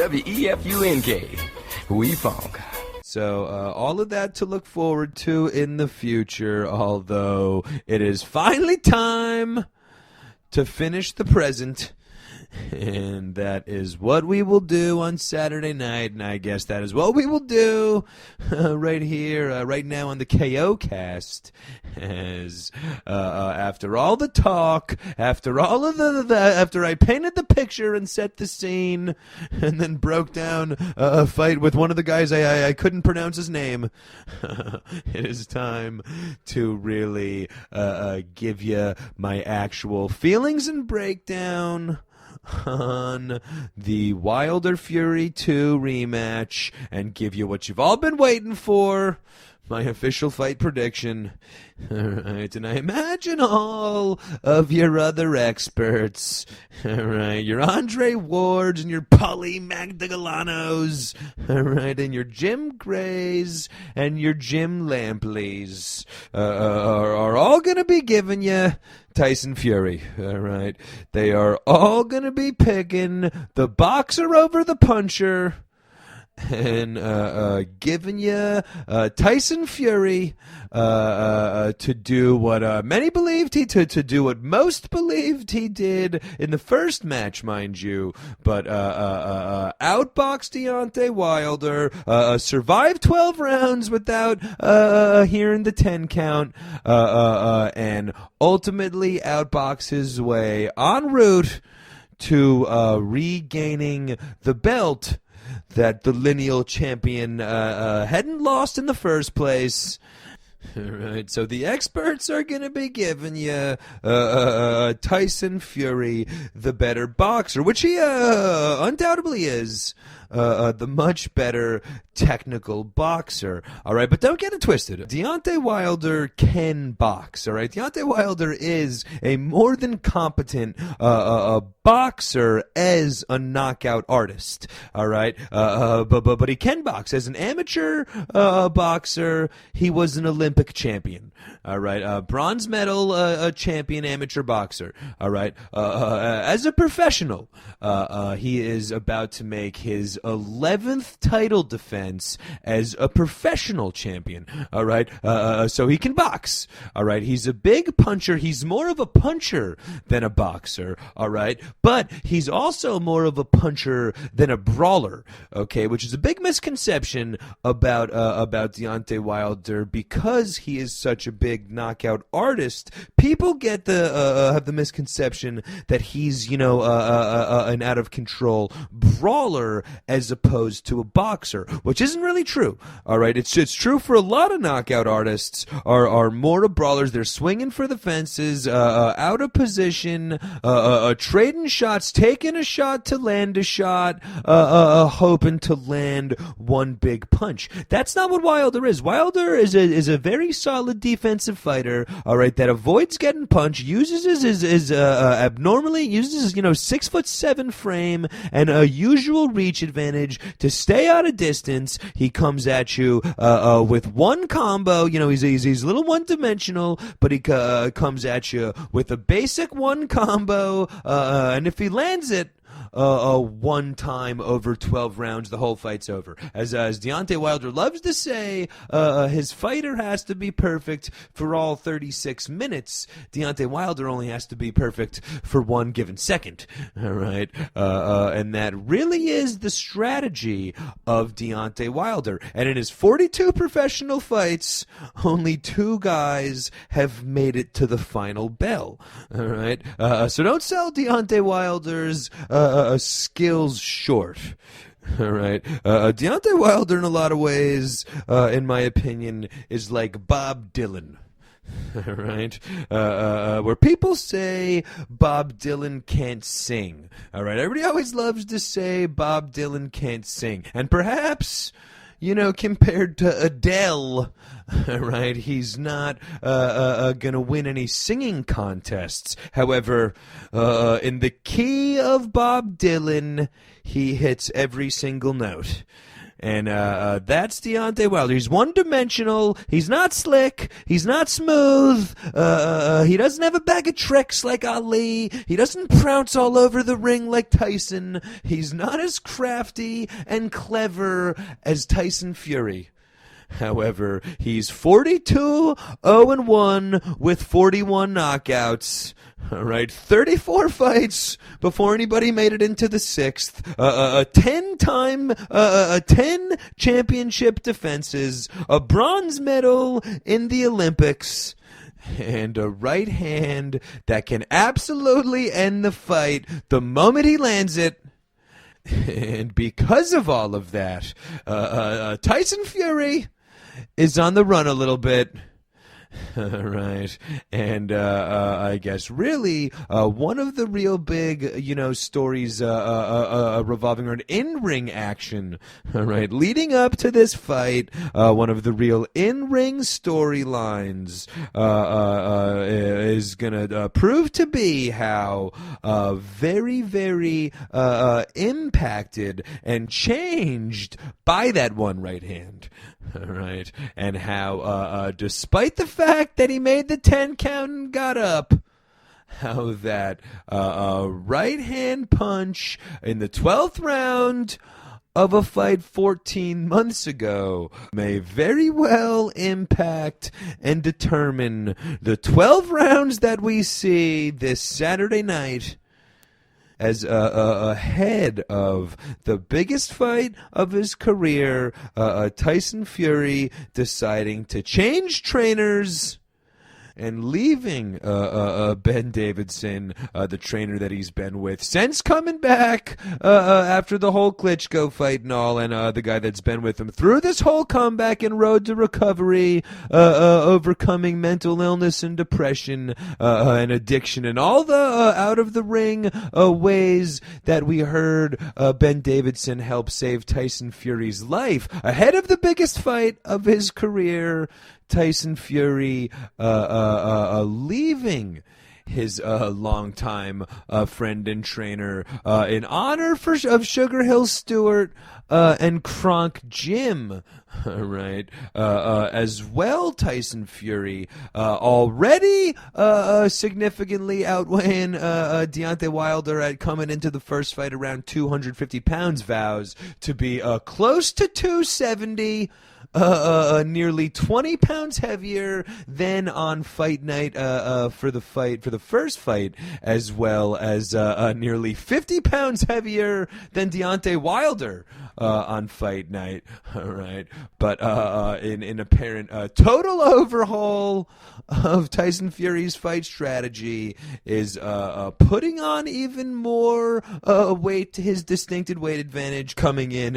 WEFUNK. We funk. So all of that to look forward to in the future, although it is finally time to finish the present. And that is what we will do on Saturday night, and I guess that is what we will do right here, right now on the KO cast. As after all the talk, after all of after I painted the picture and set the scene, and then broke down a fight with one of the guys I couldn't pronounce his name, it is time to really give you my actual feelings and breakdown on the Wilder Fury 2 rematch and give you what you've all been waiting for, my official fight prediction. All right, and I imagine all of your other experts, all right, your Andre Wards and your Paulie Magdalanos, all right, and your Jim Grays and your Jim Lampleys are all going to be giving you Tyson Fury, all right. They are all going to be picking the boxer over the puncher and giving you Tyson Fury to do what many believed he to do what most believed he did in the first match, mind you, but outbox Deontay Wilder, survive 12 rounds without hearing the 10 count, and ultimately outbox his way en route to regaining the belt that the lineal champion hadn't lost in the first place. All right, so the experts are going to be giving you Tyson Fury, the better boxer, which he undoubtedly is. The much better technical boxer, all right? But don't get it twisted. Deontay Wilder can box, all right? Deontay Wilder is a more than competent boxer as a knockout artist, all right? But he can box. As an amateur boxer, he was an Olympic champion, all right? Bronze medal champion amateur boxer, all right? As a professional, he is about to make his 11th title defense as a professional champion, all right? So he can box, all right? He's a big puncher. He's more of a puncher than a boxer, all right? But he's also more of a puncher than a brawler, okay? Which is a big misconception about Deontay Wilder because he is such a big knockout artist. People get have the misconception that he's, an out of control brawler as opposed to a boxer, which isn't really true. All right, it's true for a lot of knockout artists are more of brawlers. They're swinging for the fences, out of position, trading shots, taking a shot to land a shot, hoping to land one big punch. That's not what Wilder is. Wilder is a very solid defensive fighter. All right, that avoids getting punched, uses his abnormally uses his 6'7" frame and a usual reach advantage to stay out of distance. He comes at you with one combo. He's a little one-dimensional, but he comes at you with a basic one combo, and if he lands it one time over 12 rounds, the whole fight's over. As Deontay Wilder loves to say, his fighter has to be perfect for all 36 minutes. Deontay Wilder only has to be perfect for one given second. All right? And that really is the strategy of Deontay Wilder. And in his 42 professional fights, only 2 guys have made it to the final bell. All right? So don't sell Deontay Wilder's skills short. All right. Deontay Wilder, in a lot of ways, in my opinion, is like Bob Dylan. All right. Where people say Bob Dylan can't sing. All right. Everybody always loves to say Bob Dylan can't sing. And perhaps, compared to Adele, right, he's not going to win any singing contests. However, in the key of Bob Dylan, he hits every single note. And that's Deontay Wilder. He's one-dimensional. He's not slick. He's not smooth. He doesn't have a bag of tricks like Ali. He doesn't prounce all over the ring like Tyson. He's not as crafty and clever as Tyson Fury. However, he's 42-0-1 with 41 knockouts. All right, 34 fights before anybody made it into the sixth. 10 championship defenses, a bronze medal in the Olympics, and a right hand that can absolutely end the fight the moment he lands it. And because of all of that, Tyson Fury is on the run a little bit. Right. And I guess really one of the real big, stories revolving around in-ring action, right, leading up to this fight, one of the real in-ring storylines is going to prove to be how very, very impacted and changed by that one right hand. Right, and how despite the fact that he made the 10 count and got up, how that right hand punch in the 12th round of a fight 14 months ago may very well impact and determine the 12 rounds that we see this Saturday night as ahead of the biggest fight of his career, Tyson Fury deciding to change trainers and leaving Ben Davidson, the trainer that he's been with since coming back after the whole Klitschko fight and all, and the guy that's been with him through this whole comeback and road to recovery, overcoming mental illness and depression and addiction and all the out-of-the-ring ways that we heard Ben Davidson help save Tyson Fury's life ahead of the biggest fight of his career. Tyson Fury leaving his longtime friend and trainer in honor of Sugar Hill Stewart and Kronk Jim. Right, as well, Tyson Fury already significantly outweighing Deontay Wilder at coming into the first fight around 250 pounds, vows to be close to 270. Nearly 20 pounds heavier than on fight night for the first fight, as well as nearly 50 pounds heavier than Deontay Wilder on fight night. All right, but in apparent total overhaul of Tyson Fury's fight strategy is putting on even more weight to his distinctive weight advantage, coming in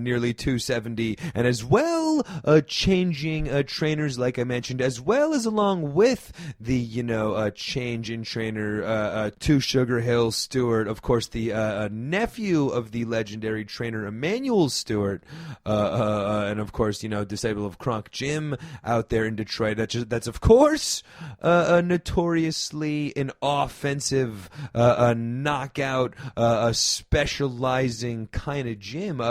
nearly 270, and as well changing trainers, like I mentioned, as well as along with the change in trainer to Sugar Hill Stewart, of course the nephew of the legendary trainer Emmanuel Stewart, and of course disciple of Kronk Jim out there in Detroit. That's of course notoriously an offensive knockout specializing kind of gym.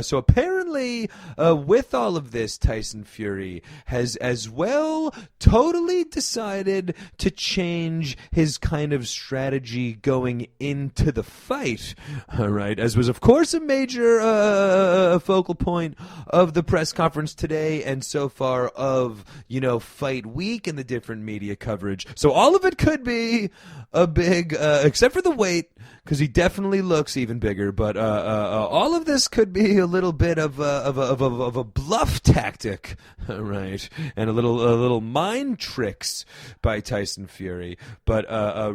So apparently with all of this, Tyson Fury has as well totally decided to change his kind of strategy going into the fight. All right, as was of course a major focal point of the press conference today and so far of fight week and the different media coverage. So all of it could be a big, except for the weight, because he definitely looks even bigger. But all of this could be a little bit of a bluff tactic, right? And a little mind tricks by Tyson Fury. But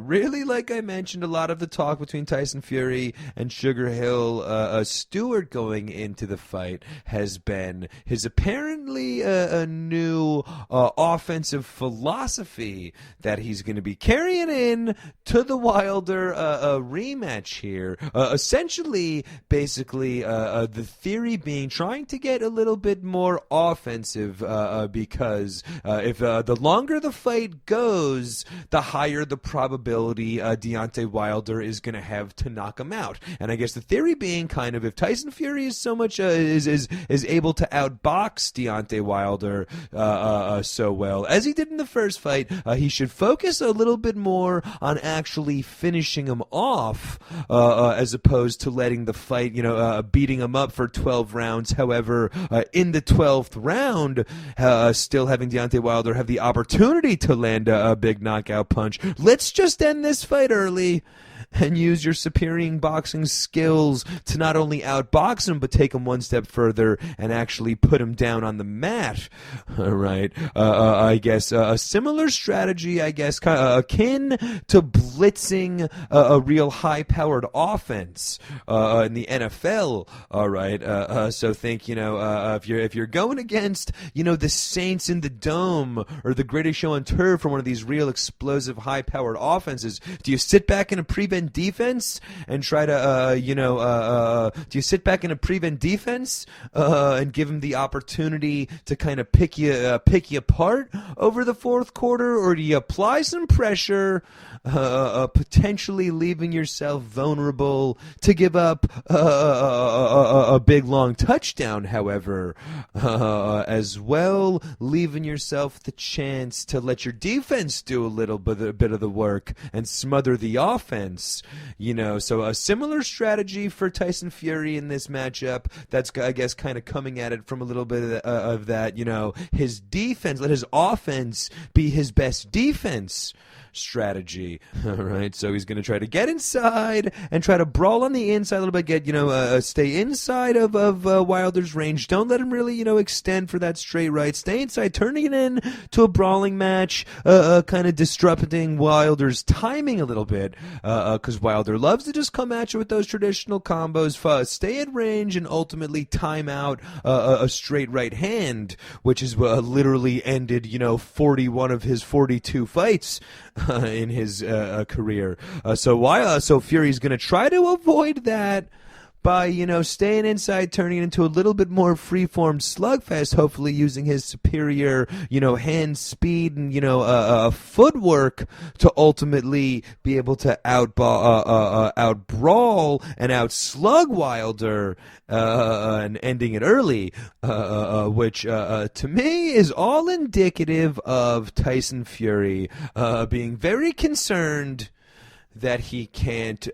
really, like I mentioned, a lot of the talk between Tyson Fury and Sugar Hill Stewart going into the fight has been his apparently a new offensive philosophy that he's going to be carrying in to the Wilder rematch here. Essentially, basically, the theory being trying to get a little bit more offensive because if the longer the fight goes, the higher the probability Deontay Wilder is going to have to knock him out. And I guess the theory being kind of if Tyson Fury Fury is so much is able to outbox Deontay Wilder so well as he did in the first fight, he should focus a little bit more on actually finishing him off as opposed to letting the fight, beating him up for 12 rounds. However, in the 12th round, still having Deontay Wilder have the opportunity to land a big knockout punch. Let's just end this fight early and use your superior boxing skills to not only outbox him, but take him one step further and actually put him down on the mat. All right. I guess a similar strategy, I guess, akin to blitzing a real high-powered offense in the NFL. All right. So think, if you're going against, the Saints in the Dome or the Greatest Show on Turf or one of these real explosive high-powered offenses, do you sit back in a prevent defense and try to do you sit back in a prevent defense and give him the opportunity to kind of pick you apart over the fourth quarter, or do you apply some pressure, potentially leaving yourself vulnerable to give up a big long touchdown, however, as well, leaving yourself the chance to let your defense do a bit of the work and smother the offense. So a similar strategy for Tyson Fury in this matchup. That's, I guess, kind of coming at it from a little bit of that, his defense, let his offense be his best defense strategy. All right, so he's going to try to get inside and try to brawl on the inside a little bit, stay inside of Wilder's range. Don't let him really, extend for that straight right. Stay inside, turning it in to a brawling match, kind of disrupting Wilder's timing a little bit, because Wilder loves to just come at you with those traditional combos, stay at range, and ultimately time out a straight right hand, which is literally ended, 41 of his 42 fights in his career. So Fury's going to try to avoid that by, staying inside, turning it into a little bit more free-form slugfest, hopefully using his superior, hand speed and, footwork to ultimately be able to out-brawl and out-slug Wilder and ending it early, which to me is all indicative of Tyson Fury being very concerned that he can't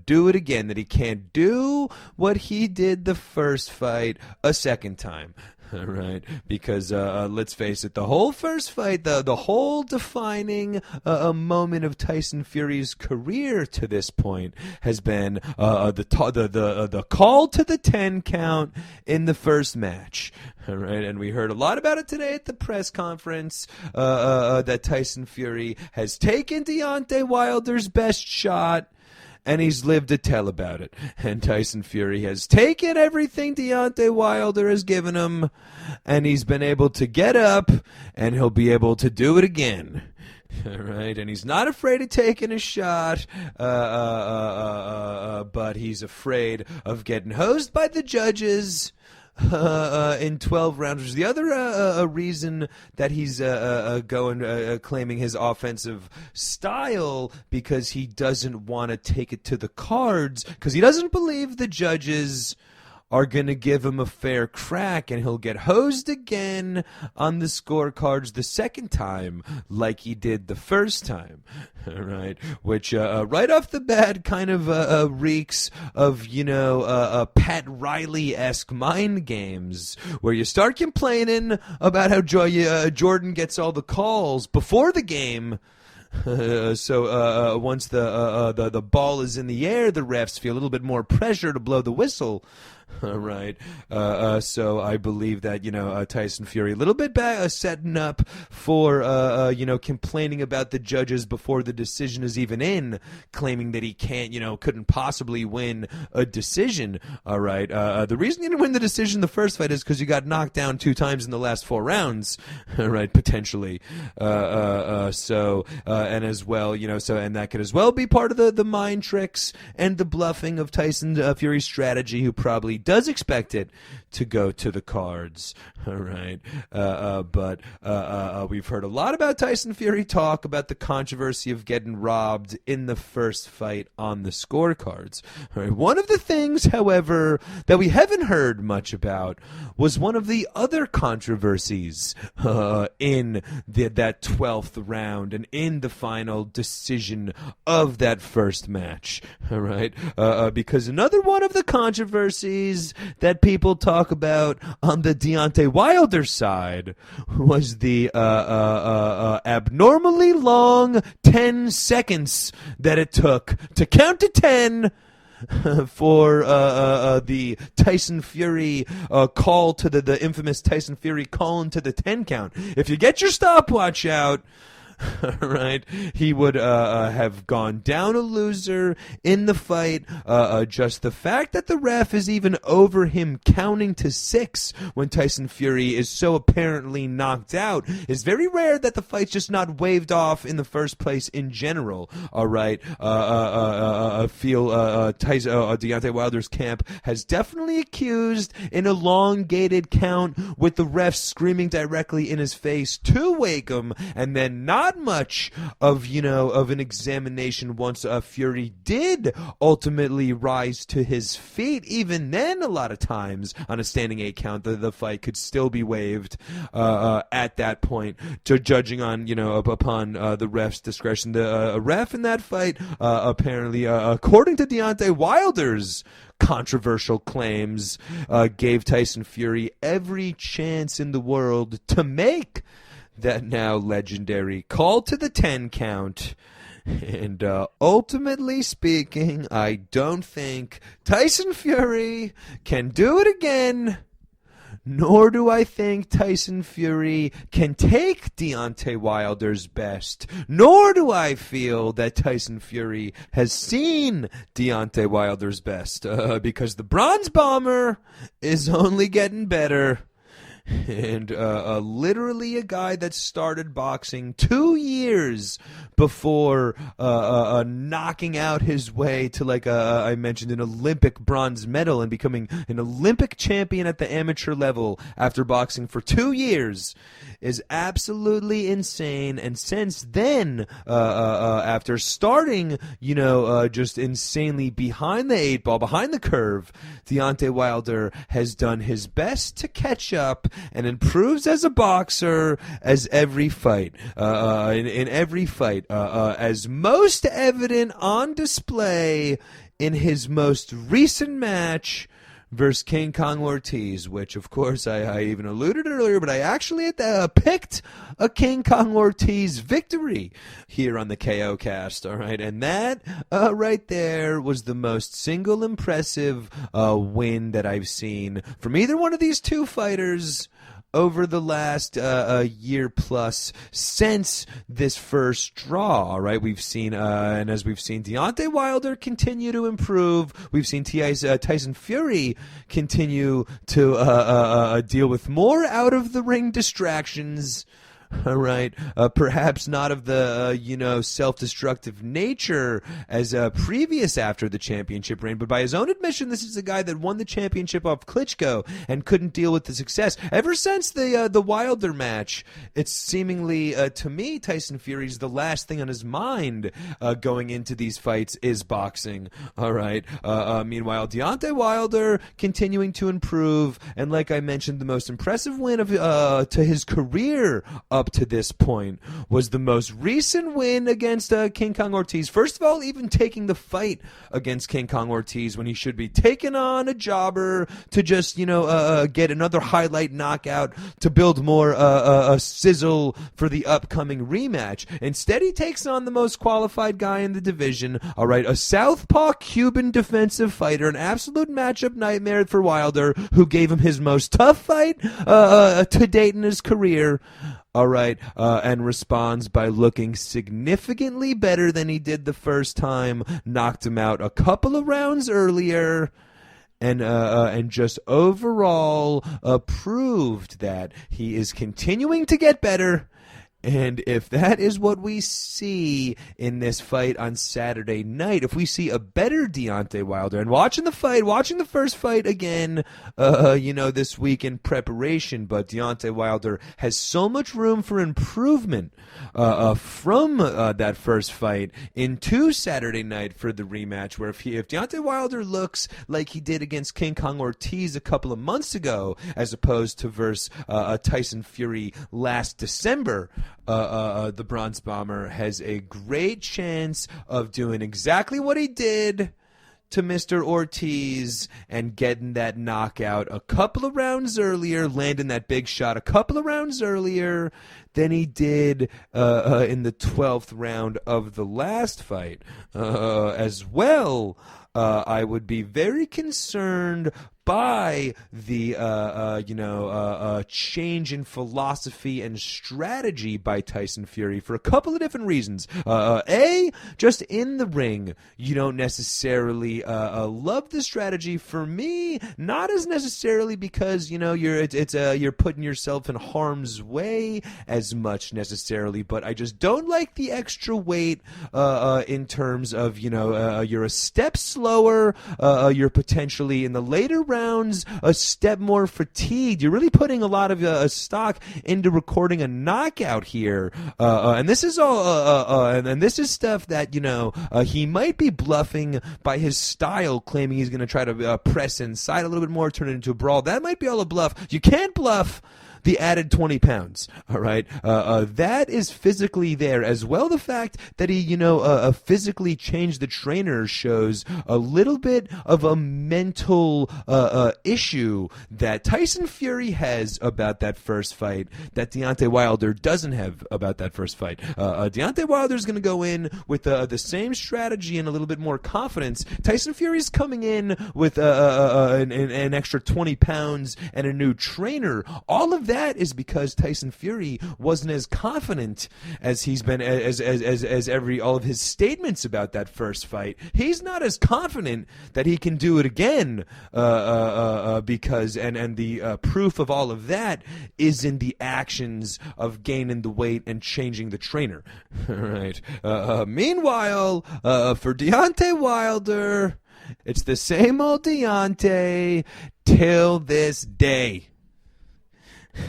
do it again, that he can't do what he did the first fight a second time. Right, because let's face it, the whole first fight, the whole defining moment of Tyson Fury's career to this point has been the call to the 10 count in the first match. All right, and we heard a lot about it today at the press conference that Tyson Fury has taken Deontay Wilder's best shot, and he's lived to tell about it. And Tyson Fury has taken everything Deontay Wilder has given him, and he's been able to get up, and he'll be able to do it again. All right, and he's not afraid of taking a shot, but he's afraid of getting hosed by the judges in 12 rounds. The other reason that he's claiming his offensive style, because he doesn't want to take it to the cards, because he doesn't believe the judges are going to give him a fair crack, and he'll get hosed again on the scorecards the second time like he did the first time. All right, which right off the bat kind of reeks of, Pat Riley-esque mind games, where you start complaining about how Jordan gets all the calls before the game. So once the ball is in the air, the refs feel a little bit more pressure to blow the whistle. Right. So I believe that, Tyson Fury a little bit back, setting up for, complaining about the judges before the decision is even in, claiming that he can't, couldn't possibly win a decision. All right. The reason you didn't win the decision the first fight is because you got knocked down 2 times in the last 4 rounds. All right. Potentially. And as well, and that could as well be part of the mind tricks and the bluffing of Tyson Fury's strategy, who probably does expect it to go to the cards. All right. But we've heard a lot about Tyson Fury talk about the controversy of getting robbed in the first fight on the scorecards. All right. One of the things, however, that we haven't heard much about was one of the other controversies in that 12th round and in the final decision of that first match. All right. Because another one of the controversies that people talk about on the Deontay Wilder side was the abnormally long 10 seconds that it took to count to 10 for the Tyson Fury call to the infamous Tyson Fury call into the 10 count. If you get your stopwatch out, right, he would have gone down a loser in the fight. Just the fact that the ref is even over him counting to 6 when Tyson Fury is so apparently knocked out is very rare. That the fight's just not waved off in the first place in general. All right, Deontay Wilder's camp has definitely accused an elongated count with the ref screaming directly in his face to wake him, and then not much of an examination once Fury did ultimately rise to his feet. Even then, a lot of times on a standing 8 count, the fight could still be waived at that point, judging on upon the ref's discretion. The ref in that fight apparently, according to Deontay Wilder's controversial claims, gave Tyson Fury every chance in the world to make that now legendary call to the 10 count. And ultimately speaking, I don't think Tyson Fury can do it again, nor do I think Tyson Fury can take Deontay Wilder's best, nor do I feel that Tyson Fury has seen Deontay Wilder's best, because the Bronze Bomber is only getting better. And literally a guy that started boxing 2 years before knocking out his way to, like I mentioned, an Olympic bronze medal and becoming an Olympic champion at the amateur level after boxing for 2 years is absolutely insane. And since then, after starting, just insanely behind the 8 ball, behind the curve, Deontay Wilder has done his best to catch up and improves as a boxer as every fight, in every fight, as most evident on display in his most recent match versus King Kong Ortiz, which, of course, I even alluded earlier, but I actually picked a King Kong Ortiz victory here on the KO cast, all right? And that right there was the most single impressive win that I've seen from either one of these two fighters over the last year plus since this first draw. All right, we've seen, and as we've seen Deontay Wilder continue to improve, we've seen Tyson Fury continue to deal with more out of the ring distractions. All right, perhaps not of the self-destructive nature as previous after the championship reign, but by his own admission, this is a guy that won the championship off Klitschko and couldn't deal with the success. Ever since the Wilder match, it's seemingly to me Tyson Fury's the last thing on his mind going into these fights is boxing. All right. Meanwhile, Deontay Wilder continuing to improve, and like I mentioned, the most impressive win of to his career up to this point was the most recent win against King Kong Ortiz. First of all, even taking the fight against King Kong Ortiz when he should be taking on a jobber to just get another highlight knockout to build more a sizzle for the upcoming rematch. Instead, he takes on the most qualified guy in the division. All right, a southpaw Cuban defensive fighter, an absolute matchup nightmare for Wilder, who gave him his most tough fight to date in his career. All right, and responds by looking significantly better than he did the first time, knocked him out a couple of rounds earlier, and just overall proved that he is continuing to get better And if that is what we see in this fight on Saturday night, if we see a better Deontay Wilder, and watching the first fight again, this week in preparation, but Deontay Wilder has so much room for improvement from that first fight into Saturday night for the rematch, where if Deontay Wilder looks like he did against King Kong Ortiz a couple of months ago, as opposed to versus Tyson Fury last December, the Bronze Bomber has a great chance of doing exactly what he did to Mr. Ortiz and getting that knockout a couple of rounds earlier, landing that big shot a couple of rounds earlier than he did in the 12th round of the last fight. As well, I would be very concerned by the change in philosophy and strategy by Tyson Fury for a couple of different reasons. Just in the ring, you don't necessarily love the strategy. For me, not as necessarily because you're putting yourself in harm's way as much necessarily, but I just don't like the extra weight in terms of you're a step slower, you're potentially in the later rounds a step more fatigued. You're really putting a lot of stock into recording a knockout here, and this is all and this is stuff that he might be bluffing by his style, claiming he's going to try to press inside a little bit more, turn it into a brawl. That might be all a bluff. You can't bluff the added 20 pounds, all right? That is physically there. As well, the fact that he, physically changed the trainer shows a little bit of a mental issue that Tyson Fury has about that first fight that Deontay Wilder doesn't have about that first fight. Deontay Wilder's going to go in with the same strategy and a little bit more confidence. Tyson Fury's coming in with an extra 20 pounds and a new trainer. All of that is because Tyson Fury wasn't as confident as he's been as all of his statements about that first fight. He's not as confident that he can do it again because the proof of all of that is in the actions of gaining the weight and changing the trainer. All right. Meanwhile, for Deontay Wilder, it's the same old Deontay till this day.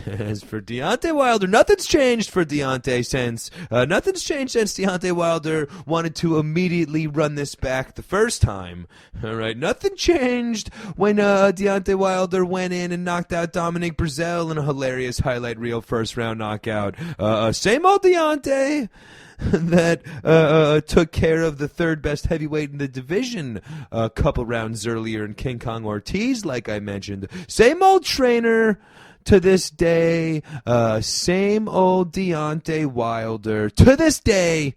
As for Deontay Wilder, nothing's changed for Deontay since Deontay Wilder wanted to immediately run this back the first time. All right, nothing changed when Deontay Wilder went in and knocked out Dominic Breazeale in a hilarious highlight reel first round knockout. Same old Deontay that took care of the third best heavyweight in the division a couple rounds earlier in King Kong Ortiz, like I mentioned. Same old trainer to this day, same old Deontay Wilder to this day,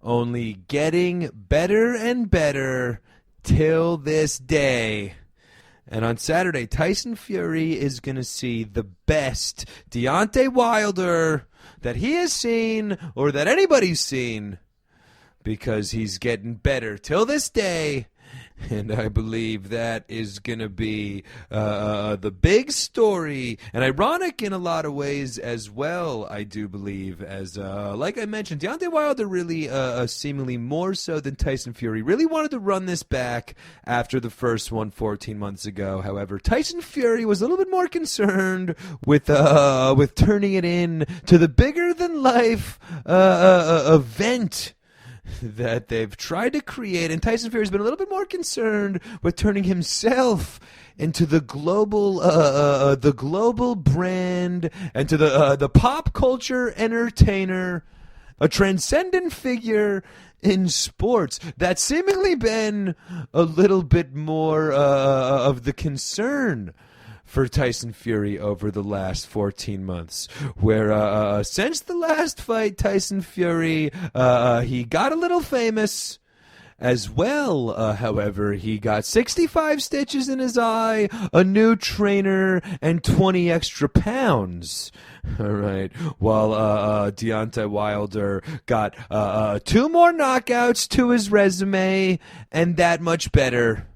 only getting better and better till this day. And on Saturday, Tyson Fury is going to see the best Deontay Wilder that he has seen or that anybody's seen, because he's getting better till this day. And I believe that is going to be the big story, and ironic in a lot of ways as well, I do believe, as like I mentioned, Deontay Wilder really, seemingly more so than Tyson Fury, really wanted to run this back after the first one 14 months ago. However, Tyson Fury was a little bit more concerned with turning it in to the bigger-than-life event that they've tried to create, and Tyson Fury's been a little bit more concerned with turning himself into the global brand, and to the pop culture entertainer, a transcendent figure in sports. That's seemingly been a little bit more of the concern for Tyson Fury over the last 14 months, where since the last fight, Tyson Fury, he got a little famous as well. However, he got 65 stitches in his eye, a new trainer, and 20 extra pounds. All right. While Deontay Wilder got 2 more knockouts to his resume, and that much better.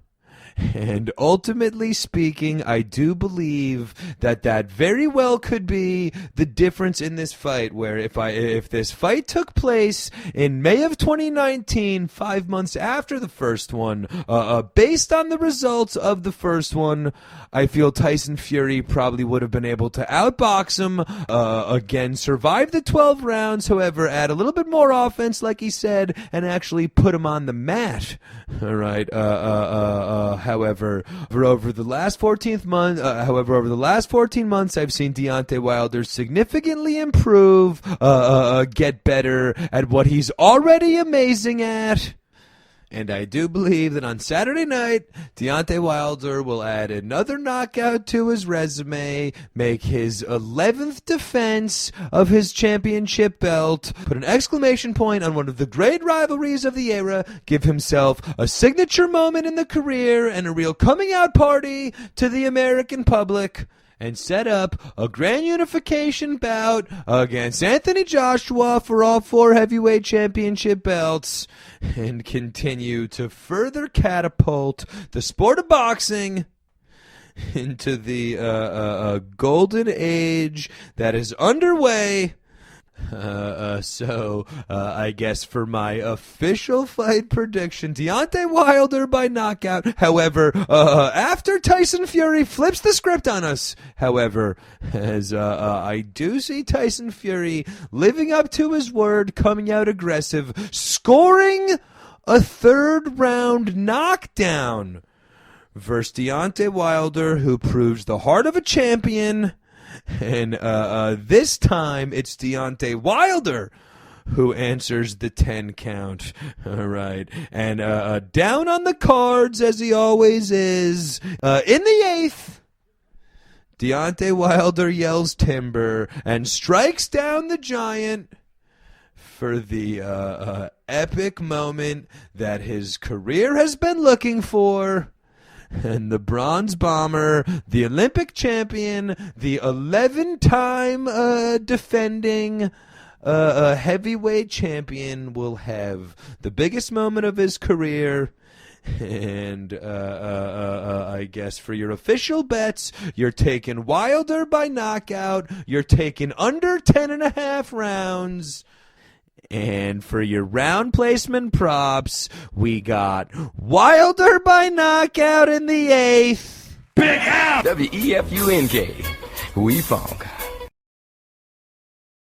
And ultimately speaking, I do believe that very well could be the difference in this fight, where if this fight took place in May of 2019, 5 months after the first one, based on the results of the first one, I feel Tyson Fury probably would have been able to outbox him, again, survive the 12 rounds, however, add a little bit more offense, like he said, and actually put him on the mat. All right. However, over the last 14 months, I've seen Deontay Wilder significantly improve, get better at what he's already amazing at. And I do believe that on Saturday night, Deontay Wilder will add another knockout to his resume, make his 11th defense of his championship belt, put an exclamation point on one of the great rivalries of the era, give himself a signature moment in the career and a real coming out party to the American public, and set up a grand unification bout against Anthony Joshua for all 4 heavyweight championship belts, and continue to further catapult the sport of boxing into the golden age that is underway. I guess for my official fight prediction, Deontay Wilder by knockout. However, after Tyson Fury flips the script on us, however, as I do see Tyson Fury living up to his word, coming out aggressive, scoring a 3rd round knockdown versus Deontay Wilder, who proves the heart of a champion. And this time, it's Deontay Wilder who answers the 10 count. All right. And down on the cards, as he always is, in the 8th, Deontay Wilder yells timber and strikes down the giant for the epic moment that his career has been looking for. And the bronze bomber, the Olympic champion, the 11-time defending heavyweight champion will have the biggest moment of his career. And I guess for your official bets, you're taking Wilder by knockout. You're taking under 10.5 rounds. And for your round placement props, we got Wilder by knockout in the 8th. Big F! WEFUNK. We funk.